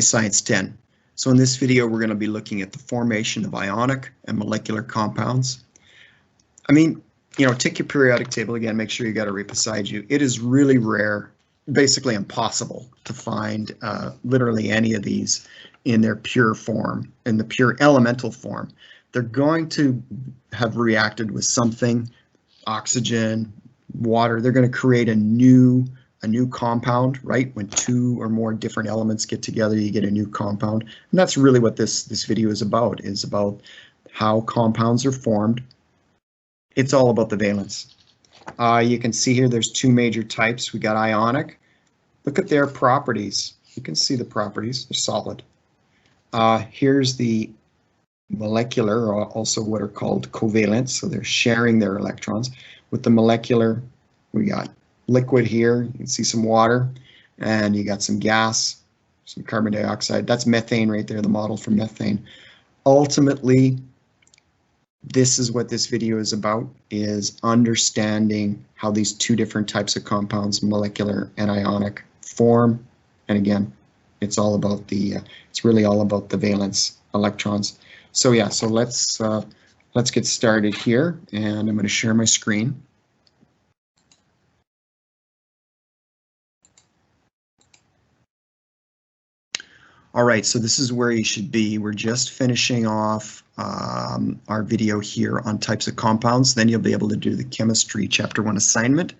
Science 10. So in this video, we're going to be looking at the formation of ionic and molecular compounds. I mean, you know, take your periodic table again, make sure you got it right beside you. It is really rare, basically impossible to find literally any of these in their pure form, in the pure elemental form. They're going to have reacted with something, oxygen, water. They're going to create a new compound, right? When two or more different elements get together, you get a new compound. And that's really what this video is about how compounds are formed. It's all about the valence. You can see here there's two major types. We got ionic. Look at their properties. You can see the properties. They're solid. Here's the molecular, or also what are called covalent. So they're sharing their electrons. With the molecular, we got liquid here. You can see some water, and you got some gas, some carbon dioxide. That's methane right there, the model for methane. Ultimately, this is what this video is about, is understanding how these two different types of compounds, molecular and ionic, form. And again, it's all about it's really all about the valence electrons. So yeah, so let's get started here, and I'm going to share my screen. All right, so this is where you should be. We're just finishing off our video here on types of compounds. Then you'll be able to do the chemistry chapter 1 assignment,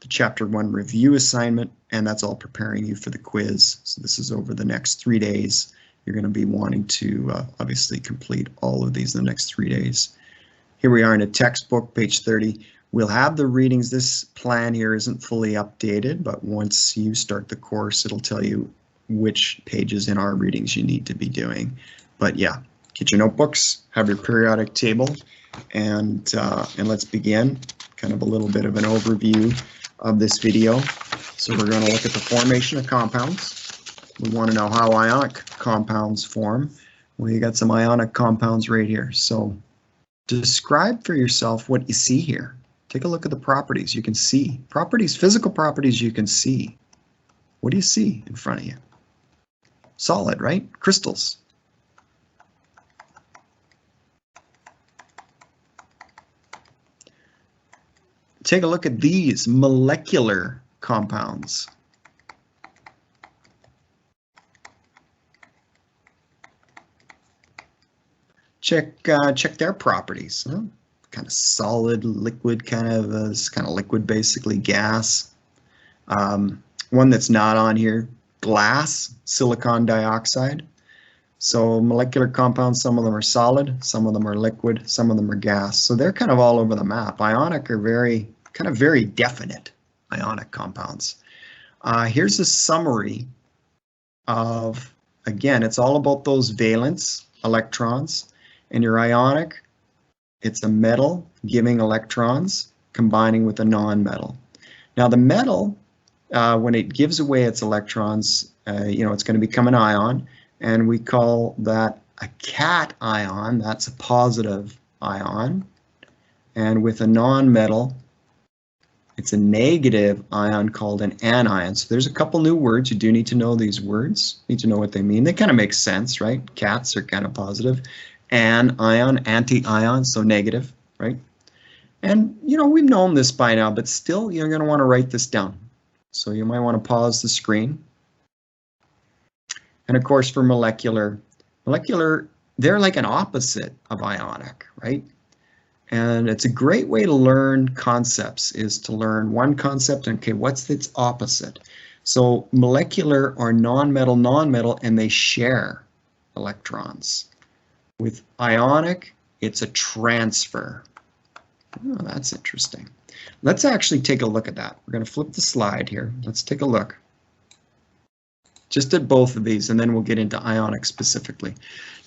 the chapter 1 review assignment, and that's all preparing you for the quiz. So this is over the next 3 days. You're going to be wanting to obviously complete all of these in the next 3 days. Here we are in a textbook, page 30. We'll have the readings. This plan here isn't fully updated, but once you start the course, it'll tell you which pages in our readings you need to be doing. But yeah, get your notebooks, have your periodic table, and let's begin. Kind of a little bit of an overview of this video. So we're going to look at the formation of compounds. We want to know how ionic compounds form. Well, you got some ionic compounds right here. So describe for yourself what you see here. Take a look at the properties. You can see properties, physical properties you can see. What do you see in front of you? Solid, right? Crystals. Take a look at these molecular compounds. Check their properties. Huh? Kind of solid, liquid, kind of liquid, basically gas. One that's not on here. Glass, silicon dioxide. So molecular compounds, some of them are solid, some of them are liquid, some of them are gas. So they're kind of all over the map. Ionic are very definite ionic compounds. Here's a summary of, again, it's all about those valence electrons. And your ionic, it's a metal giving electrons combining with a non-metal. Now the metal, when it gives away its electrons, it's going to become an ion, and we call that a cation. That's a positive ion. And with a non-metal, it's a negative ion called an anion. So there's a couple new words. You do need to know these words, need to know what they mean. They kind of make sense, right? Cats are kind of positive. Anion, anti-ion, so negative, right? And, we've known this by now, but still you're going to want to write this down. So you might want to pause the screen. And of course, for molecular, they're like an opposite of ionic, right? And it's a great way to learn concepts, is to learn one concept and, okay, what's its opposite? So molecular are non-metal, and they share electrons. With ionic, it's a transfer. Oh, that's interesting. Let's actually take a look at that. We're going to flip the slide here. Let's take a look just at both of these, and then we'll get into ionic specifically.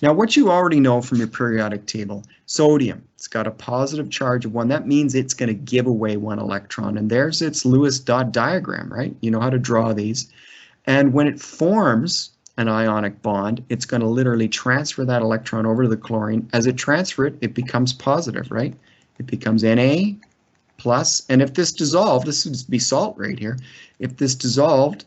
Now, what you already know from your periodic table, sodium, it's got a positive charge of 1. That means it's going to give away 1 electron, and there's its Lewis dot diagram, right? You know how to draw these. And when it forms an ionic bond, it's going to literally transfer that electron over to the chlorine. As it transfers it, it becomes positive, right? It becomes Na plus, and if this dissolved, this would be salt right here. If this dissolved,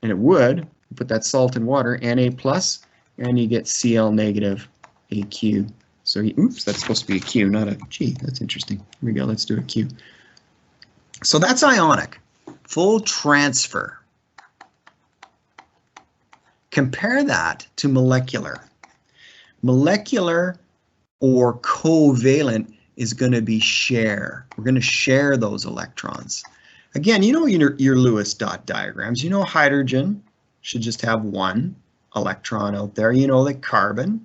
and it would, Put that salt in water, Na plus, and you get Cl negative Aq. So, oops, that's supposed to be a Q, not a G. That's interesting. Here we go, let's do a Q. So that's ionic, full transfer. Compare that to molecular. Molecular or covalent is going to be share. We're going to share those electrons. Again, you know your Lewis dot diagrams. You know hydrogen should just have one electron out there. You know that carbon,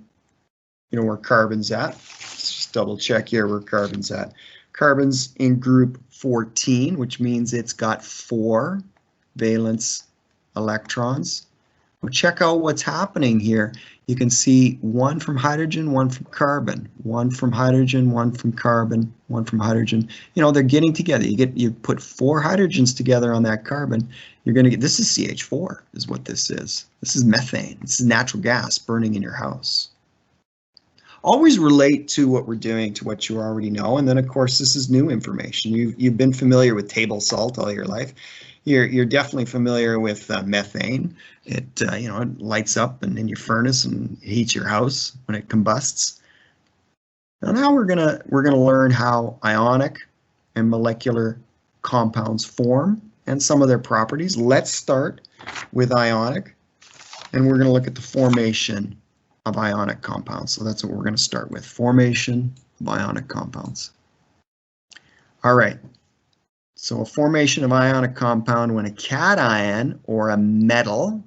you know where carbon's at. Let's just double check here where carbon's at. Carbon's in group 14, which means it's got 4 valence electrons. Well, check out what's happening here. You can see 1 from hydrogen, 1 from carbon, 1 from hydrogen, 1 from carbon, 1 from hydrogen. You know, they're getting together. You put 4 hydrogens together on that carbon, you're going to get, this is CH4 is what this is. This is methane. This is natural gas burning in your house. Always relate to what we're doing to what you already know, and then of course this is new information. You've been familiar with table salt all your life. You're definitely familiar with methane. It you know, it lights up and in your furnace and it heats your house when it combusts. Now we're gonna learn how ionic and molecular compounds form and some of their properties. Let's start with ionic, and we're gonna look at the formation of ionic compounds. So that's what we're going to start with, formation of ionic compounds. All right, so a formation of ionic compound when a cation or a metal,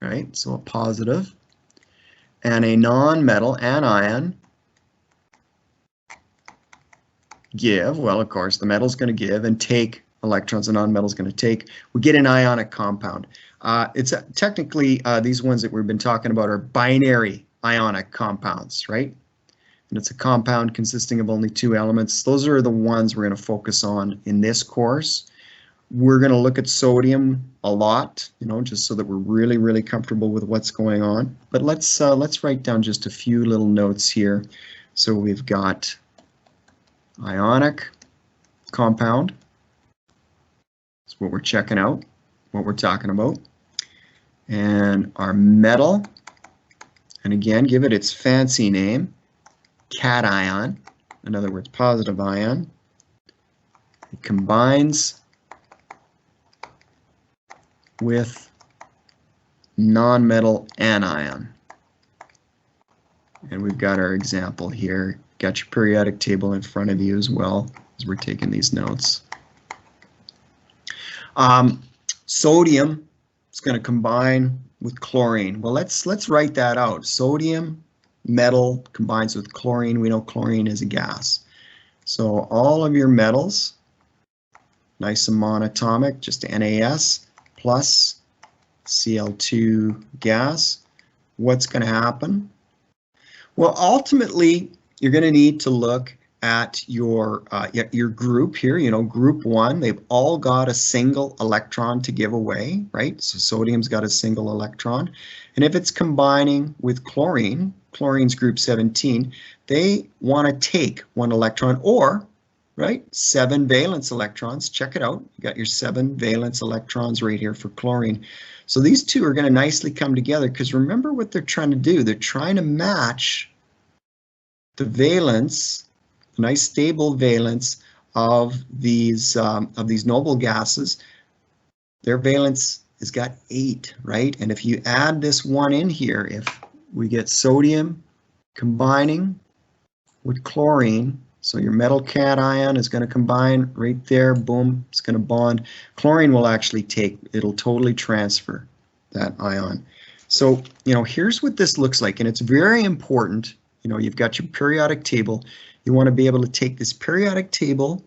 right, so a positive, and a non-metal, anion, give, well, of course, the metal's going to give and take electrons, the non-metal's going to take, we get an ionic compound. It's technically, these ones that we've been talking about are binary ionic compounds, right? And it's a compound consisting of only 2 elements. Those are the ones we're going to focus on in this course. We're going to look at sodium a lot, you know, just so that we're really comfortable with what's going on. But let's write down just a few little notes here. So we've got ionic compound. That's what we're checking out, what we're talking about. And our metal, and again, give it its fancy name, cation, in other words, positive ion. It combines with non-metal anion. And we've got our example here. Got your periodic table in front of you as well as we're taking these notes. Sodium is going to combine with chlorine. Well, let's write that out. Sodium metal combines with chlorine. We know chlorine is a gas. So all of your metals, nice and monatomic, just NaS plus Cl2 gas. What's going to happen? Well, ultimately, you're going to need to look at your group here, you know, group 1, they've all got a single electron to give away, right? So sodium's got a single electron. And if it's combining with chlorine, chlorine's group 17, they want to take 1 electron or, right, 7 valence electrons. Check it out. You got your 7 valence electrons right here for chlorine. So these two are going to nicely come together because remember what they're trying to do. They're trying to match the valence, nice stable valence of these noble gases. Their valence has got 8, right? And if you add this 1 in here, if we get sodium combining with chlorine, so your metal cation is going to combine right there, boom, it's going to bond. Chlorine will actually take, it'll totally transfer that ion. So, you know, here's what this looks like, and it's very important. You know, you've got your periodic table. You want to be able to take this periodic table,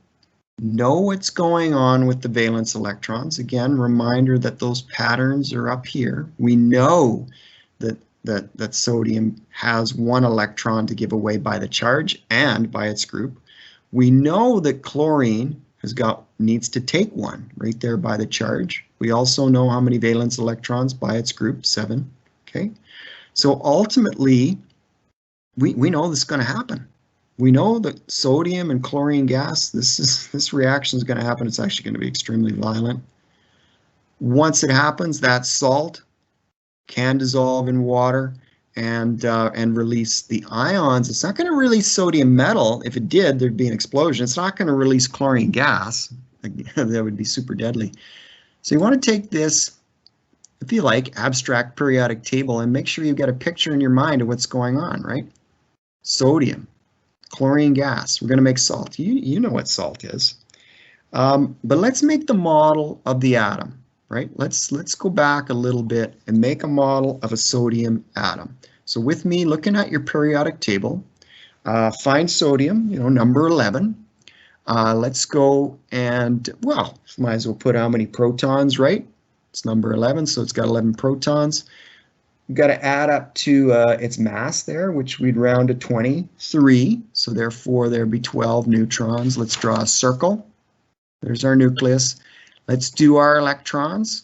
know what's going on with the valence electrons. Again, reminder that those patterns are up here. We know that sodium has 1 electron to give away by the charge and by its group. We know that chlorine needs to take 1 right there by the charge. We also know how many valence electrons by its group, 7. Okay, so ultimately, we know this is going to happen. We know that sodium and chlorine gas, this reaction is going to happen. It's actually going to be extremely violent. Once it happens, that salt can dissolve in water and release the ions. It's not going to release sodium metal. If it did, there'd be an explosion. It's not going to release chlorine gas. That would be super deadly. So you want to take this, if you like, abstract periodic table and make sure you've got a picture in your mind of what's going on, right? Sodium, chlorine gas. We're going to make salt. You know what salt is. But let's make the model of the atom, right? Let's go back a little bit and make a model of a sodium atom. So with me, looking at your periodic table, find sodium, number 11. Let's go and, well, might as well put how many protons, right? It's number 11, so it's got 11 protons. We've got to add up to its mass there, which we'd round to 23. So therefore, there'd be 12 neutrons. Let's draw a circle. There's our nucleus. Let's do our electrons.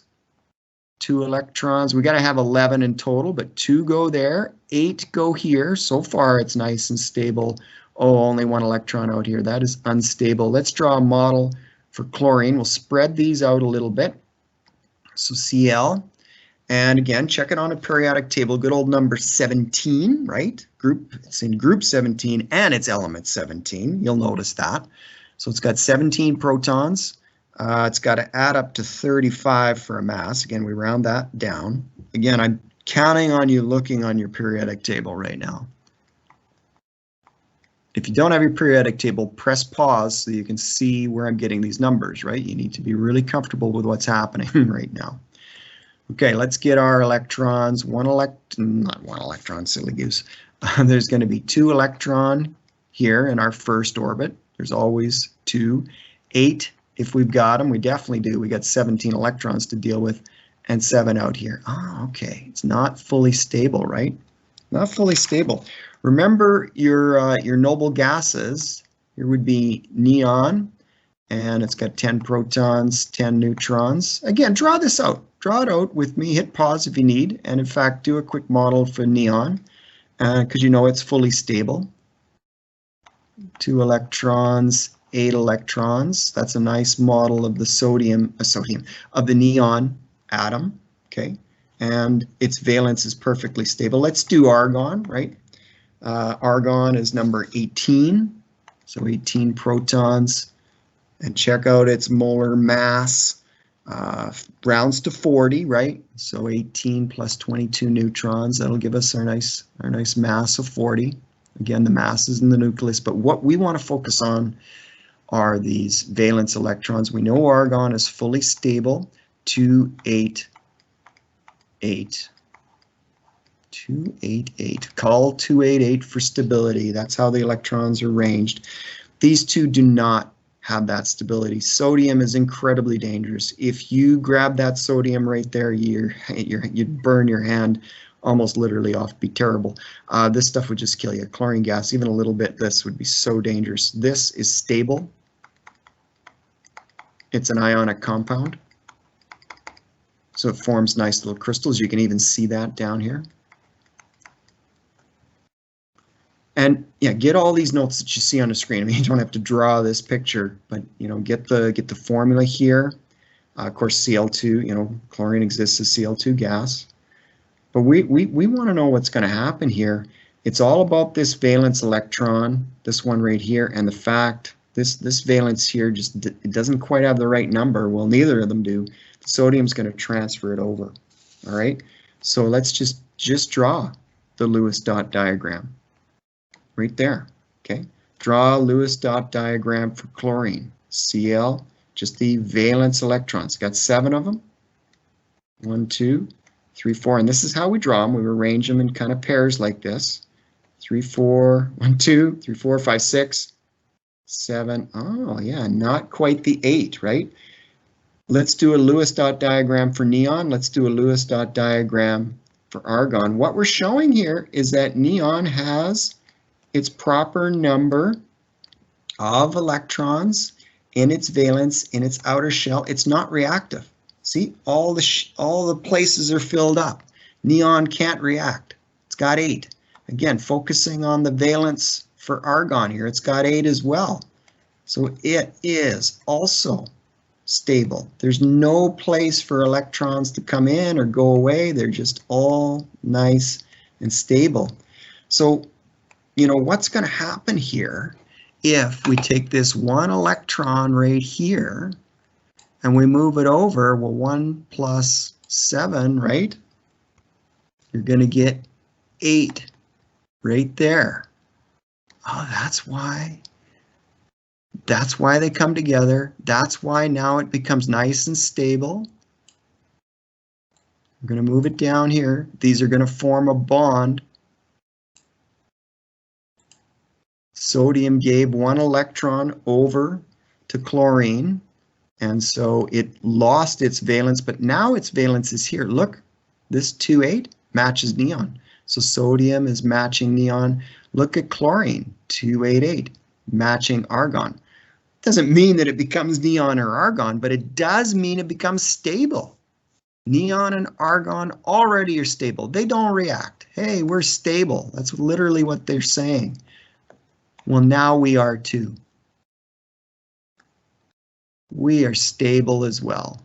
2 electrons. We got to have 11 in total, but 2 go there, 8 go here. So far, it's nice and stable. Oh, only 1 electron out here. That is unstable. Let's draw a model for chlorine. We'll spread these out a little bit. So Cl. And again, check it on a periodic table. Good old number 17, right? It's in group 17 and it's element 17. You'll notice that. So it's got 17 protons. It's got to add up to 35 for a mass. Again, we round that down. Again, I'm counting on you looking on your periodic table right now. If you don't have your periodic table, press pause so you can see where I'm getting these numbers, right? You need to be really comfortable with what's happening right now. Okay, let's get our electrons. Not one electron, silly goose. There's going to be 2 electron here in our first orbit. There's always 2. 8 if we've got them. We definitely do. We got 17 electrons to deal with and 7 out here. Oh, okay. It's not fully stable, right? Not fully stable. Remember your noble gases. Here would be neon, and it's got 10 protons, 10 neutrons. Again, draw this out. Draw it out with me. Hit pause if you need, and in fact, do a quick model for neon, because you know it's fully stable. 2 electrons, 8 electrons. That's a nice model of the of the neon atom. Okay, and its valence is perfectly stable. Let's do argon, right? Argon is number 18, so 18 protons, and check out its molar mass. Rounds to 40, right? So 18 plus 22 neutrons. That'll give us our nice mass of 40. Again, the mass is in the nucleus, but what we want to focus on are these valence electrons. We know argon is fully stable. 288. 288. Call 288 for stability. That's how the electrons are arranged. These two do not have that stability. Sodium is incredibly dangerous. If you grab that sodium right there, you'd burn your hand almost literally off. It'd be terrible. This stuff would just kill you. Chlorine gas, even a little bit, this would be so dangerous. This is stable. It's an ionic compound. So it forms nice little crystals. You can even see that down here. And yeah, get all these notes that you see on the screen. I mean, you don't have to draw this picture, but get the formula here. Of course, Cl2. Chlorine exists as Cl2 gas. But we want to know what's going to happen here. It's all about this valence electron, this one right here, and the fact this valence here it doesn't quite have the right number. Well, neither of them do. The sodium's going to transfer it over. All right. So let's just draw the Lewis dot diagram. Right there, okay? Draw a Lewis dot diagram for chlorine. Cl, just the valence electrons. Got 7 of them. 1, 2, 3, 4. And this is how we draw them. We arrange them in kind of pairs like this. 3, 4, 1, 2, 3, 4, 5, 6, 7. Oh, yeah, not quite the 8, right? Let's do a Lewis dot diagram for neon. Let's do a Lewis dot diagram for argon. What we're showing here is that neon has its proper number of electrons in its valence, in its outer shell. It's not reactive. See, all the places are filled up. Neon can't react. It's got 8. Again, focusing on the valence for argon here, it's got 8 as well. So it is also stable. There's no place for electrons to come in or go away. They're just all nice and stable. So, you know, what's going to happen here if we take this one electron right here and we move it over? Well, 1 plus 7, right? You're going to get 8 right there. Oh, that's why they come together. That's why now it becomes nice and stable. I'm going to move it down here. These are going to form a bond. Sodium gave 1 electron over to chlorine, and so it lost its valence, but now its valence is here. Look, this 2,8 matches neon. So sodium is matching neon. Look at chlorine, 288, matching argon. Doesn't mean that it becomes neon or argon, but it does mean it becomes stable. Neon and argon already are stable. They don't react. Hey, we're stable. That's literally what they're saying. Well, now we are too. We are stable as well.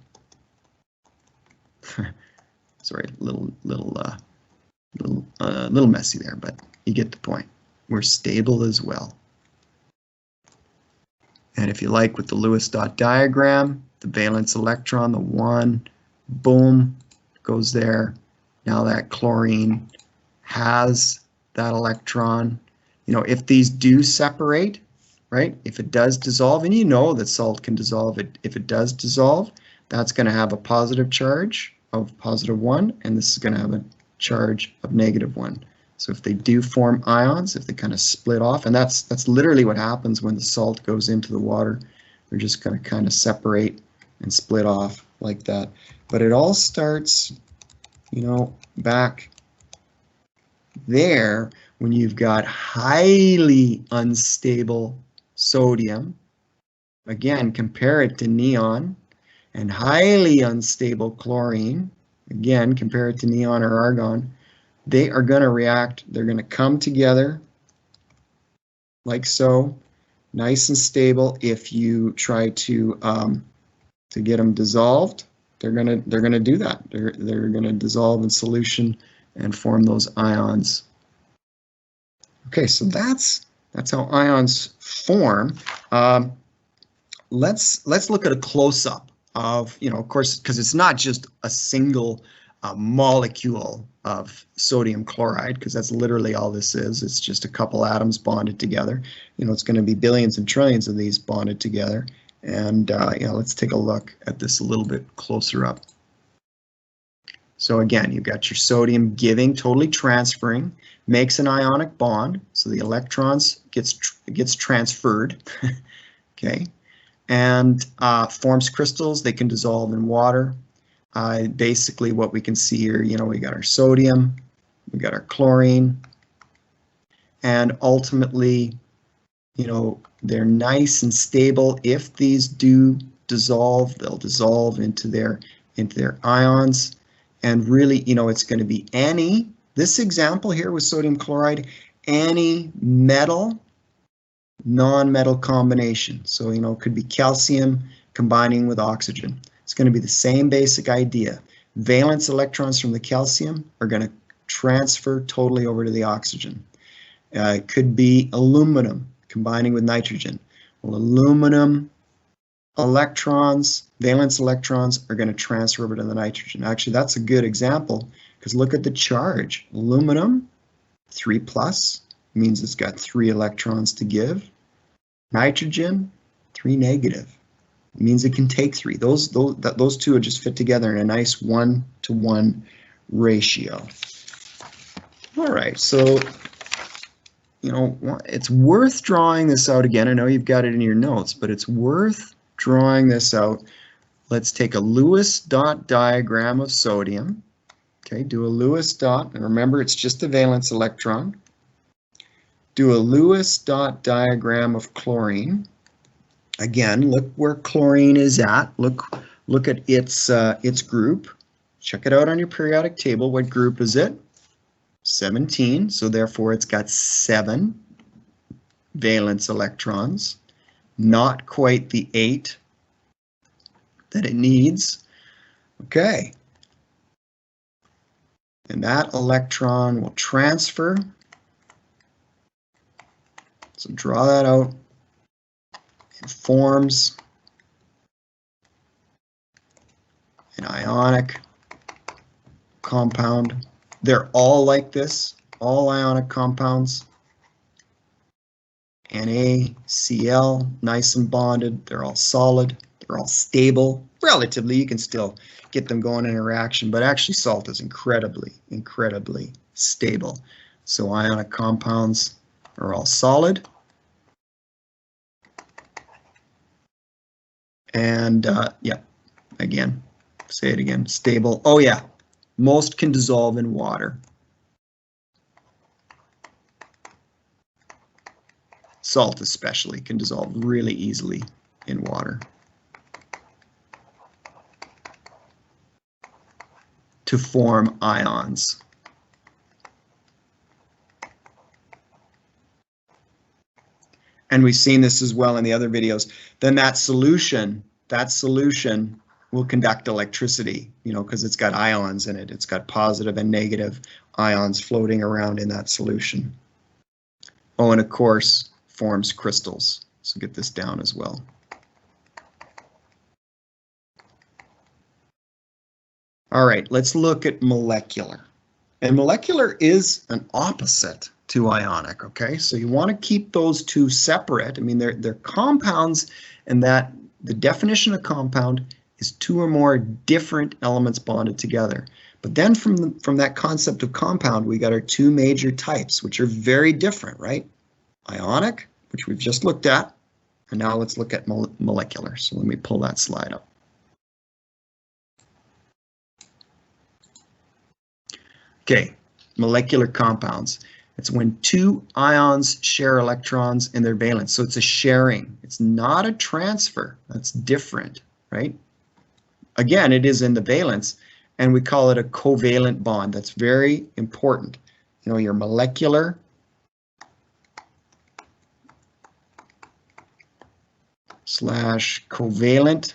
Sorry, little messy there, but you get the point. We're stable as well. And if you like with the Lewis dot diagram, the valence electron, the 1, boom, goes there. Now that chlorine has that electron. You know, if these do separate, right, if it does dissolve, and you know that salt can dissolve, if it does dissolve, that's going to have a positive charge of +1, and this is going to have a charge of -1. So if they do form ions, if they kind of split off, and that's literally what happens when the salt goes into the water, they're just going to kind of separate and split off like that. But it all starts, you know, back there when you've got highly unstable sodium. Again, compare it to neon, and highly unstable chlorine. Again, compare it to neon or argon. They are going to react. They're going to come together like so, nice and stable. If you try to get them dissolved, they're gonna do that. They're gonna dissolve in solution and form those ions. Okay, so that's how ions form. Let's look at a close-up of, you know, of course, because it's not just a single molecule of sodium chloride, because that's literally all this is. It's just a couple atoms bonded together. You know, it's going to be billions and trillions of these bonded together. And yeah, let's take a look at this a little bit closer up. So again, you've got your sodium giving, totally transferring, makes an ionic bond, so the electrons gets transferred, okay, and forms crystals. They can dissolve in water. Basically, what we can see here, you know, we got our sodium, we got our chlorine, and ultimately, you know, they're nice and stable. If these do dissolve, they'll dissolve into their ions. And really, you know, it's going to be this example here with sodium chloride, any metal, non-metal combination. So, you know, it could be calcium combining with oxygen. It's going to be the same basic idea. Valence electrons from the calcium are going to transfer totally over to the oxygen. It could be aluminum combining with nitrogen. Well, aluminum electrons, valence electrons, are going to transfer over to the nitrogen. Actually, that's a good example because look at the charge. Aluminum, 3+, means it's got 3 electrons to give. Nitrogen, 3-, means it can take 3. Those two would just fit together in a nice 1-to-1 ratio. All right, so you know, it's worth drawing this out again. I know you've got it in your notes, but it's worth drawing this out. Let's take a Lewis dot diagram of sodium. Okay, do a Lewis dot, and remember it's just a valence electron. Do a Lewis dot diagram of chlorine. Again, look where chlorine is at. Look at its group. Check it out on your periodic table. What group is it? 17, so therefore it's got 7 valence electrons, not quite the 8 that it needs. Okay. And that electron will transfer. So draw that out. It forms an ionic compound. They're all like this, all ionic compounds. NaCl, nice and bonded. They're all solid. They're all stable. Relatively, you can still get them going in a reaction, but actually salt is incredibly, incredibly stable. So ionic compounds are all solid. And yeah, again, say it again, stable. Oh yeah, most can dissolve in water. Salt especially can dissolve really easily in water. To form ions. And we've seen this as well in the other videos. Then that solution will conduct electricity, you know, because it's got ions in it. It's got positive and negative ions floating around in that solution. Oh, and of course, forms crystals. So get this down as well. All right, let's look at molecular. And molecular is an opposite to ionic, okay? So you want to keep those two separate. I mean, they're compounds, and that the definition of compound is two or more different elements bonded together. But then from that concept of compound, we got our two major types, which are very different, right? Ionic, which we've just looked at, and now let's look at molecular. So let me pull that slide up. Okay, molecular compounds. It's when two ions share electrons in their valence. So it's a sharing. It's not a transfer. That's different, right? Again, it is in the valence, and we call it a covalent bond. That's very important. You know, your molecular / covalent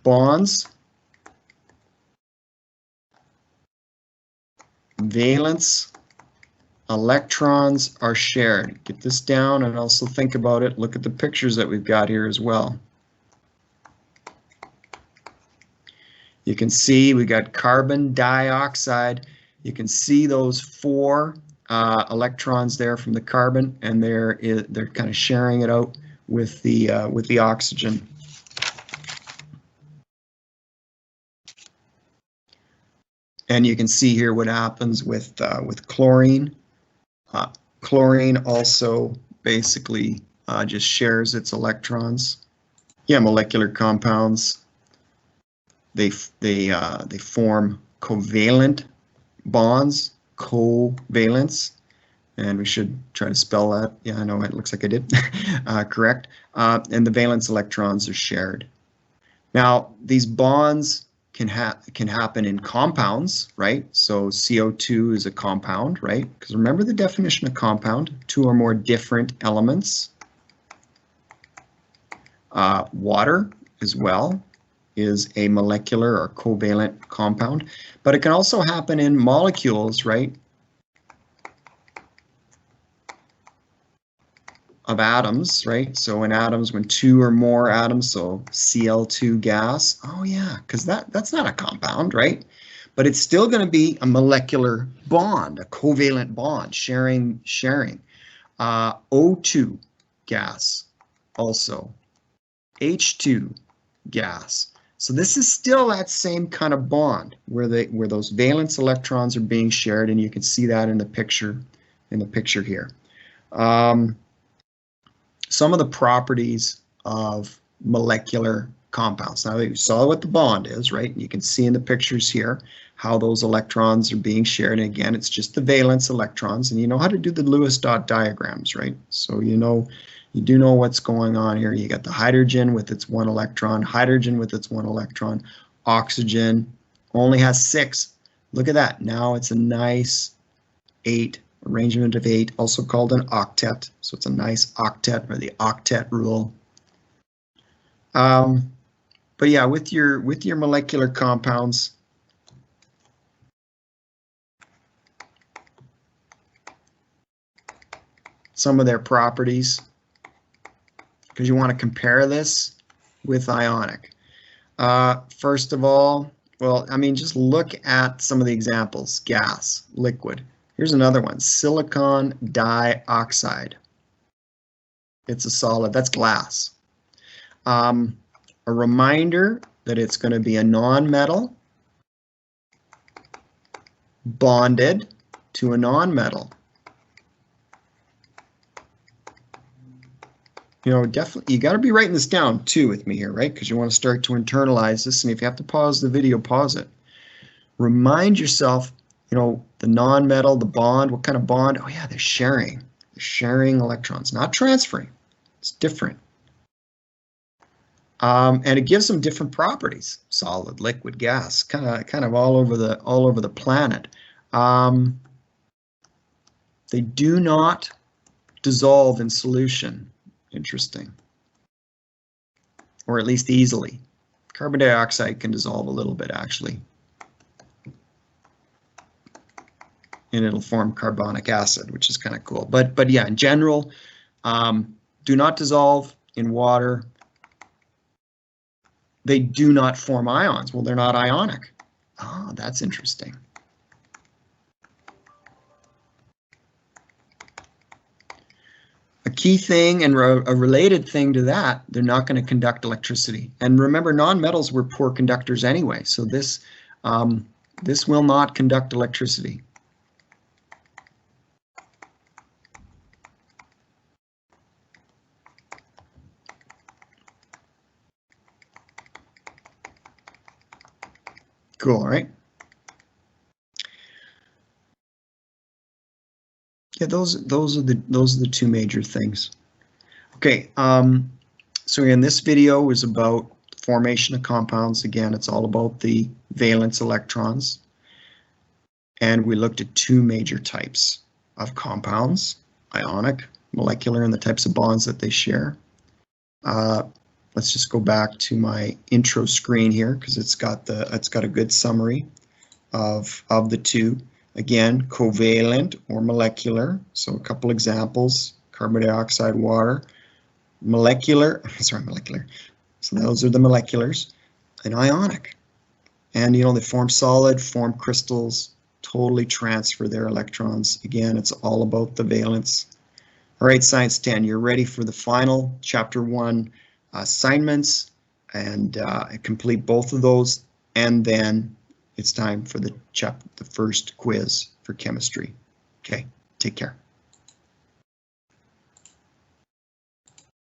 bonds, valence electrons are shared. Get this down and also think about it. Look at the pictures that we've got here as well. You can see we got carbon dioxide. You can see those four electrons there from the carbon, and they're kind of sharing it out with the oxygen. And you can see here what happens with chlorine. Chlorine also basically just shares its electrons. Yeah, molecular compounds. They form covalent bonds, covalence, and we should try to spell that. Yeah, I know it looks like I did. Correct. And the valence electrons are shared. Now, these bonds can happen in compounds, right? So CO2 is a compound, right? Because remember the definition of compound, two or more different elements. Water as well is a molecular or covalent compound, but it can also happen in molecules, right? Of atoms, right? So in atoms, when two or more atoms, so Cl2 gas, oh yeah, because that's not a compound, right? But it's still going to be a molecular bond, a covalent bond, sharing. O2 gas, also H2 gas. So this is still that same kind of bond where those valence electrons are being shared, and you can see that in the picture here. Some of the properties of molecular compounds. Now you saw what the bond is, right? You can see in the pictures here how those electrons are being shared. And again, it's just the valence electrons, and you know how to do the Lewis dot diagrams, right? So you do know what's going on here. You got the hydrogen with its one electron, hydrogen with its one electron, oxygen only has 6. Look at that. Now it's a nice 8 arrangement of 8, also called an octet. So it's a nice octet, or the octet rule. But yeah, with your molecular compounds, some of their properties, because you want to compare this with ionic. First of all, well, I mean, just look at some of the examples. Gas, liquid. Here's another one, silicon dioxide. It's a solid, that's glass. A reminder that it's going to be a non-metal bonded to a non-metal. You know, definitely, you got to be writing this down too with me here, right? Because you want to start to internalize this, and if you have to pause the video, pause it. Remind yourself, you know, the non-metal, the bond, what kind of bond? Oh yeah, they're sharing. They're sharing electrons, not transferring. It's different. And it gives them different properties: solid, liquid, gas, kind of all over the planet. They do not dissolve in solution. Interesting. Or at least easily. Carbon dioxide can dissolve a little bit, actually. And it'll form carbonic acid, which is kind of cool. But yeah, in general, do not dissolve in water. They do not form ions. Well, they're not ionic. Oh, that's interesting. A key thing and a related thing to that, they're not going to conduct electricity. And remember, nonmetals were poor conductors anyway, so this will not conduct electricity. Cool, right? Yeah, those are the two major things. Okay, so again, this video was about formation of compounds. Again, it's all about the valence electrons. And we looked at two major types of compounds: ionic, molecular, and the types of bonds that they share. Let's just go back to my intro screen here, because it's got a good summary of the two. Again, covalent or molecular. So a couple examples: carbon dioxide, water. Molecular. So those are the moleculars. And ionic. And you know, they form solid, form crystals, totally transfer their electrons. Again, it's all about the valence. All right, Science 10, you're ready for the final Chapter 1 assignments, and complete both of those, and then it's time for the first quiz for chemistry. Okay, take care.